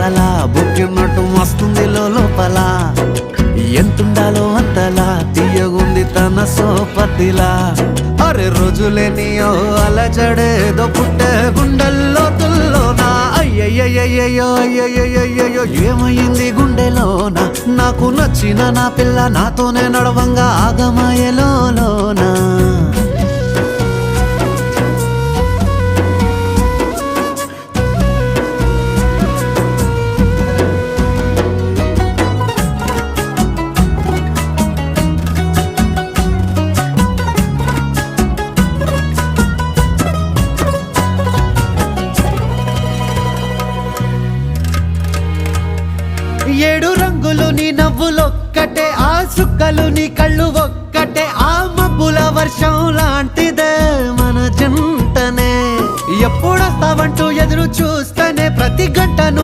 కలరా బుక్కినట్టు మస్తుంది లోపల ఎంతుండాలో అంతలా తీయగుంది తన సోపతిలా అరే రోజులేని ఓ అలజడేదో పుట్టే గుండెల్లో తుల్లోనా అయ్యయ్యయ్యో అయ్యయ్యయ్యో ఏమైంది గుండెలోనా నాకు నచ్చిన నా పిల్ల నాతోనే నడవంగా ఆగమాయలోనా ఏడు రంగులు నీ నవ్వులొక్కటే ఆ సుక్కలు నీ కళ్ళు ఒక్కటే ఆ మబ్బుల వర్షం లాంటిదే మన జంటనే ఎప్పుడొస్తావంటూ ఎదురు చూస్తేనే ప్రతి గంటను